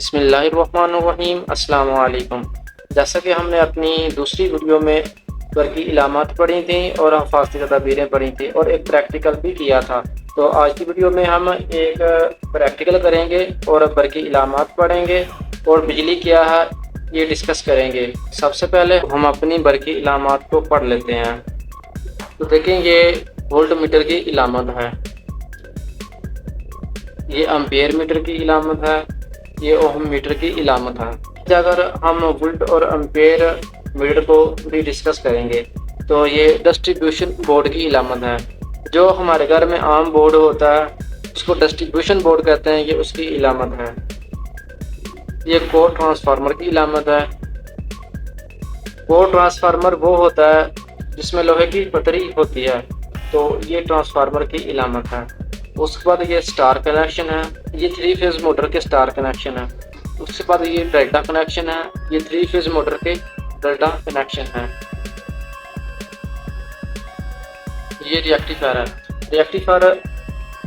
बिस्मिल्लाहिर्रहमानिर्रहीम अस्सलाम वालेकुम। जैसा कि हमने अपनी दूसरी वीडियो में बरकी इलामात पढ़ी थी और हफाजती तदबीरें पढ़ी थी और एक प्रैक्टिकल भी किया था, तो आज की वीडियो में हम एक प्रैक्टिकल करेंगे और बरकी इलामात पढ़ेंगे और बिजली क्या है ये डिस्कस करेंगे। सबसे पहले हम अपनी बरकी इलामात को पढ़ लेते हैं। तो देखें, ये वोल्ट मीटर की इलामत है, ये एम्पेयर मीटर की इलामत है, ये ओम मीटर की इलामत है। अगर हम वोल्ट और एम्पेयर मीटर को भी डिस्कस करेंगे तो ये डिस्ट्रीब्यूशन बोर्ड की इलामत है। जो हमारे घर में आम बोर्ड होता है उसको डिस्ट्रीब्यूशन बोर्ड कहते हैं, ये उसकी इलामत है। ये कोर ट्रांसफार्मर की इलामत है। कोर ट्रांसफार्मर वो होता है जिसमें लोहे की पतरी होती है, तो ये ट्रांसफार्मर की इलामत है। उसके बाद ये स्टार कनेक्शन है, ये 3 फेज मोटर के स्टार कनेक्शन है। उसके बाद ये डेल्टा कनेक्शन है, ये 3 फेज मोटर के डेल्टा कनेक्शन है। ये रिएक्टिफायर है। रिएक्टिफायर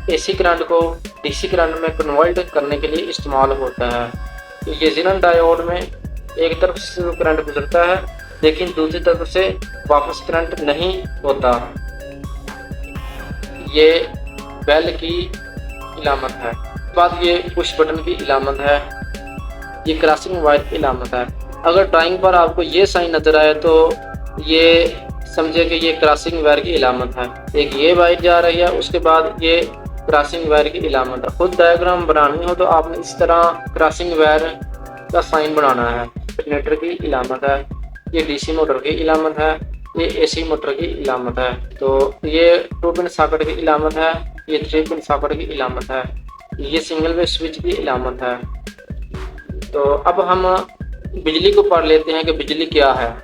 एसी करंट को डीसी करंट में कन्वर्ट करने के लिए इस्तेमाल होता है। तो ये ज़ेनन डायोड में एक तरफ से करंट गुजरता है लेकिन दूसरी तरफ से वापस करंट नहीं होता। ये बेल की इलामत है। बाद ये पुश बटन की इलामत है, ये क्रॉसिंग वायर की इलामत है। अगर ड्राइंग पर आपको ये साइन नज़र आए तो ये समझे कि ये क्रॉसिंग वायर की इलामत है। एक ये वायर जा रही है, उसके बाद ये क्रॉसिंग वायर की इलामत है। खुद डायग्राम बनानी हो तो आपने इस तरह क्रॉसिंग वायर का साइन बनाना है। जनरेटर की इलामत है, ये डीसी मोटर की इलामत है, ये एसी मोटर की इलामत है। तो ये 2 पिन सॉकेट की इलामत है, ये 3 पिन सॉकेट की इलामत है, ये सिंगल वे स्विच की इलामत है। तो अब हम बिजली को पढ़ लेते हैं कि बिजली क्या है।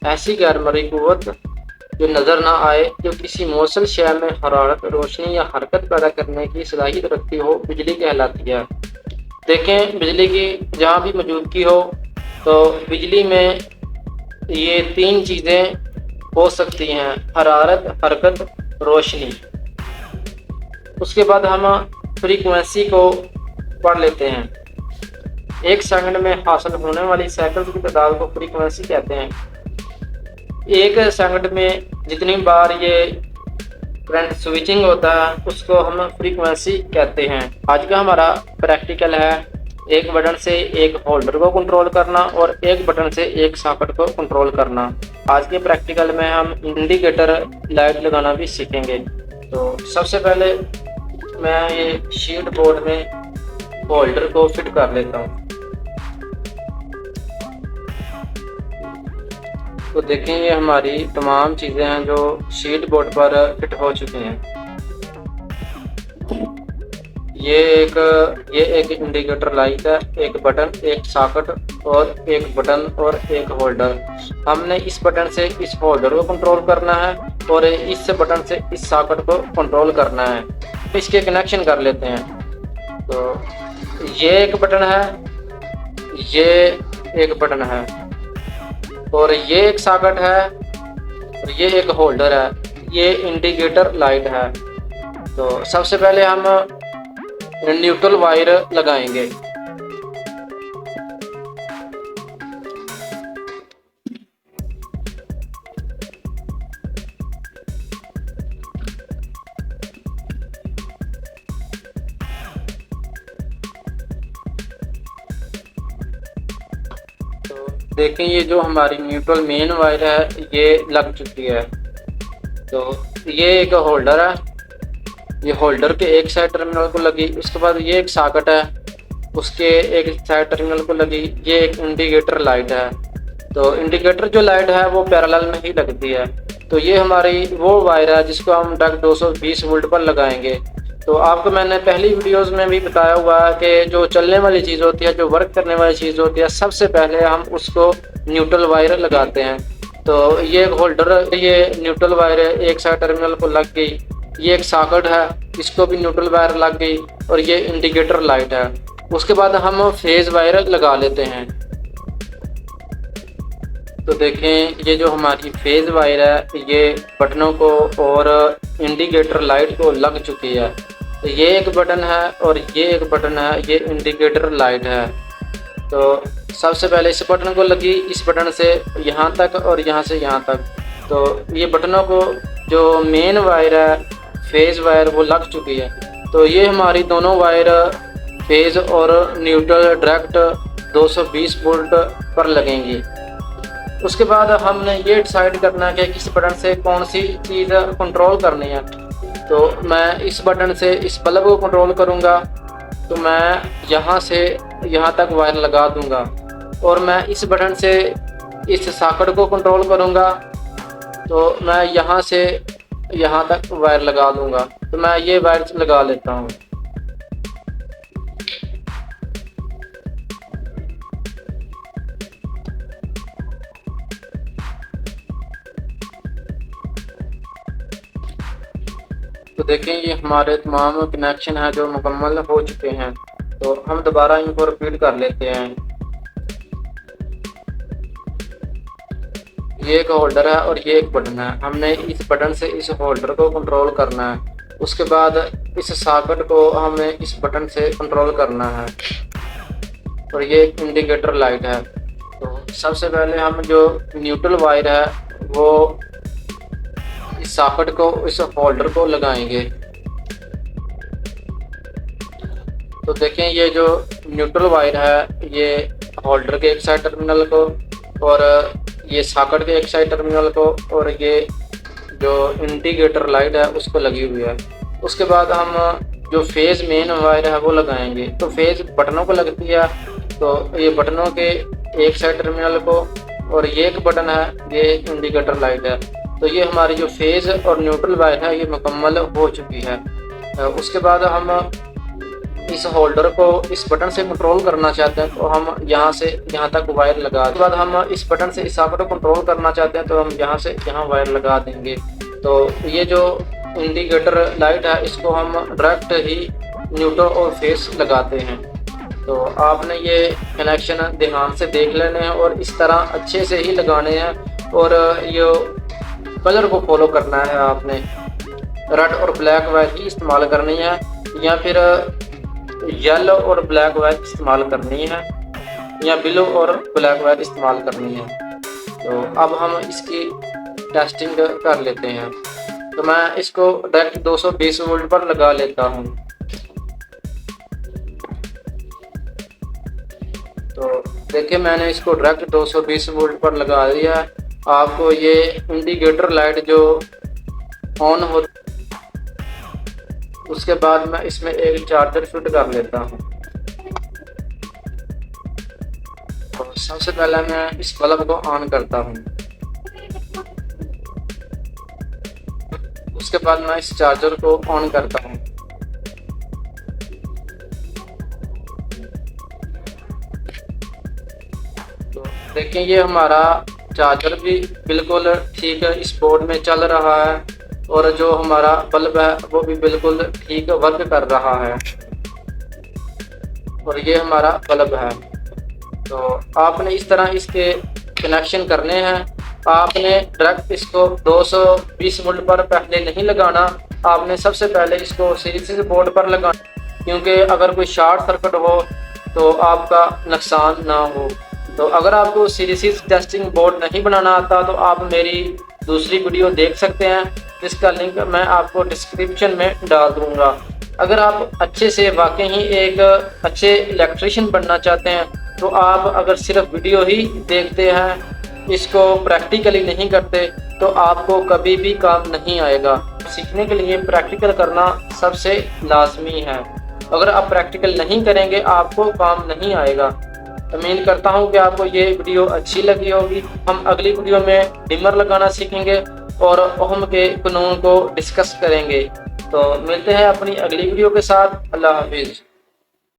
ऐसी गैर मर्ई कुव्वत जो नज़र ना आए, जो किसी मौसल शय में हरारत, रोशनी या हरकत पैदा करने की सलाहियत रखती हो, बिजली कहलाती है। देखें, बिजली की जहाँ भी मौजूदगी हो तो बिजली में ये 3 चीज़ें हो सकती हैं: हरारत, हरकत, रोशनी। उसके बाद हम फ्रीक्वेंसी को पढ़ लेते हैं। 1 सेकंड में हासिल होने वाली साइकिल्स की तादाद को फ्रीक्वेंसी कहते हैं। 1 सेकंड में जितनी बार ये करंट स्विचिंग होता है उसको हम फ्रीक्वेंसी कहते हैं। आज का हमारा प्रैक्टिकल है एक बटन से एक होल्डर को कंट्रोल करना और एक बटन से एक सॉकेट को कंट्रोल करना। आज के प्रैक्टिकल में हम इंडिकेटर लाइट लगाना भी सीखेंगे। तो सबसे पहले मैं ये शीट बोर्ड में होल्डर को फिट कर लेता हूँ। तो देखें, ये हमारी तमाम चीज़ें हैं जो शीट बोर्ड पर फिट हो चुकी हैं। ये एक इंडिकेटर लाइट है, एक बटन, एक सॉकेट और एक बटन और एक होल्डर। हमने इस बटन से इस होल्डर को कंट्रोल करना है और इस बटन से इस सॉकेट को कंट्रोल करना है। इसके कनेक्शन कर लेते हैं। तो ये एक बटन है, ये एक बटन है और ये एक सॉकेट है और ये एक होल्डर है। ये इंडिकेटर लाइट है। तो सबसे पहले हम न्यूट्रल वायर लगाएंगे। तो देखें, ये जो हमारी न्यूट्रल मेन वायर है ये लग चुकी है। तो ये एक होल्डर है, ये होल्डर के एक साइड टर्मिनल को लगी। उसके बाद ये एक सॉकेट है, उसके एक साइड टर्मिनल को लगी। ये एक इंडिकेटर लाइट है। तो इंडिकेटर जो लाइट है वो पैरेलल में ही लगती है। तो ये हमारी वो वायर है जिसको हम डक 220 वोल्ट पर लगाएंगे। तो आपको मैंने पहली वीडियोस में भी बताया हुआ है कि जो चलने वाली चीज़ होती है, जो वर्क करने वाली चीज़ होती है, सबसे पहले हम उसको न्यूट्रल वायर लगाते हैं। तो ये एक होल्डर, ये न्यूट्रल वायर है, एक साइड टर्मिनल को लग गई। ये एक सॉकेट है, इसको भी न्यूट्रल वायर लग गई और ये इंडिकेटर लाइट है। उसके बाद हम फेज वायर लगा लेते हैं। तो देखें, ये जो हमारी फेज वायर है ये बटनों को और इंडिकेटर लाइट को लग चुकी है। तो ये एक बटन है और ये एक बटन है, ये इंडिकेटर लाइट है। तो सबसे पहले इस बटन को लगी, इस बटन से यहाँ तक और यहाँ से यहाँ तक। तो ये बटनों को जो मेन वायर है, फेज़ वायर, वो लग चुकी है। तो ये हमारी दोनों वायर फेज़ और न्यूट्रल डायरेक्ट 220 वोल्ट पर लगेंगी। उसके बाद हमने ये डिसाइड करना है कि किस बटन से कौन सी चीज़ कंट्रोल करनी है। तो मैं इस बटन से इस बल्ब को कंट्रोल करूँगा, तो मैं यहाँ से यहाँ तक वायर लगा दूँगा। और मैं इस बटन से इस सॉकेट को कंट्रोल करूँगा, तो मैं यहाँ से यहाँ तक वायर लगा दूँगा। तो मैं ये वायर लगा लेता हूँ। तो देखें, ये हमारे तमाम कनेक्शन है जो मुकम्मल हो चुके हैं। तो हम दोबारा इनको रिपीट कर लेते हैं। ये एक होल्डर है और ये एक बटन है। हमने इस बटन से इस होल्डर को कंट्रोल करना है। उसके बाद इस सॉकेट को हमें इस बटन से कंट्रोल करना है। और ये एक इंडिकेटर लाइट है। तो सबसे पहले हम जो न्यूट्रल वायर है वो इस सॉकेट को, इस होल्डर को लगाएंगे। तो देखें, ये जो न्यूट्रल वायर है ये होल्डर के एक साइड टर्मिनल को और ये सॉकेट के एक साइड टर्मिनल को और ये जो इंडिकेटर लाइट है उसको लगी हुई है। उसके बाद हम जो फेज़ मेन वायर है वो लगाएंगे। तो फेज़ बटनों को लगती है, तो ये बटनों के एक साइड टर्मिनल को, और ये एक बटन है, ये इंडिकेटर लाइट है। तो ये हमारी जो फेज़ और न्यूट्रल वायर है ये मुकम्मल हो चुकी है। उसके बाद हम इस होल्डर को इस बटन से कंट्रोल करना चाहते हैं, तो हम यहाँ से यहाँ तक वायर लगा। उसके बाद हम इस बटन से इस सॉकेट को कंट्रोल करना चाहते हैं, तो हम यहाँ से यहाँ वायर लगा देंगे। तो ये जो इंडिकेटर लाइट है इसको हम डायरेक्ट ही न्यूट्रल और फेस लगाते हैं। तो आपने ये कनेक्शन ध्यान से देख लेने हैं और इस तरह अच्छे से ही लगाने हैं। और ये कलर को फॉलो करना है, आपने रेड और ब्लैक वायर ही इस्तेमाल करनी है या फिर येलो और ब्लैक वायर इस्तेमाल करनी है या ब्लू और ब्लैक वायर इस्तेमाल करनी है। तो अब हम इसकी टेस्टिंग कर लेते हैं। तो मैं इसको डायरेक्ट 220 वोल्ट पर लगा लेता हूँ। तो देखिए, मैंने इसको डायरेक्ट 220 वोल्ट पर लगा दिया है। आपको ये इंडिकेटर लाइट जो ऑन हो, उसके बाद मैं इसमें एक चार्जर फिट कर लेता हूँ। तो सबसे पहले मैं इस बल्ब को ऑन करता हूँ। उसके बाद मैं इस चार्जर को ऑन करता हूँ। तो देखें, ये हमारा चार्जर भी बिल्कुल ठीक है, इस बोर्ड में चल रहा है और जो हमारा बल्ब है वो भी बिल्कुल ठीक वर्क कर रहा है। और ये हमारा बल्ब है। तो आपने इस तरह इसके कनेक्शन करने हैं। आपने डायरेक्ट इसको 220 वोल्ट पर पहले नहीं लगाना, आपने सबसे पहले इसको सीरीज बोर्ड पर लगाना, क्योंकि अगर कोई शॉर्ट सर्किट हो तो आपका नुकसान ना हो। तो अगर आपको सीरीज टेस्टिंग बोर्ड नहीं बनाना आता तो आप मेरी दूसरी वीडियो देख सकते हैं, जिसका लिंक मैं आपको डिस्क्रिप्शन में डाल दूंगा। अगर आप अच्छे से वाकई ही एक अच्छे इलेक्ट्रिशियन बनना चाहते हैं तो आप अगर सिर्फ वीडियो ही देखते हैं, इसको प्रैक्टिकली नहीं करते, तो आपको कभी भी काम नहीं आएगा। सीखने के लिए प्रैक्टिकल करना सबसे लाजमी है। अगर आप प्रैक्टिकल नहीं करेंगे आपको काम नहीं आएगा। उम्मीद करता हूँ कि आपको ये वीडियो अच्छी लगी होगी। हम अगली वीडियो में डिमर लगाना सीखेंगे और ओहम के कानून को डिस्कस करेंगे। तो मिलते हैं अपनी अगली वीडियो के साथ। अल्लाह हाफिज़।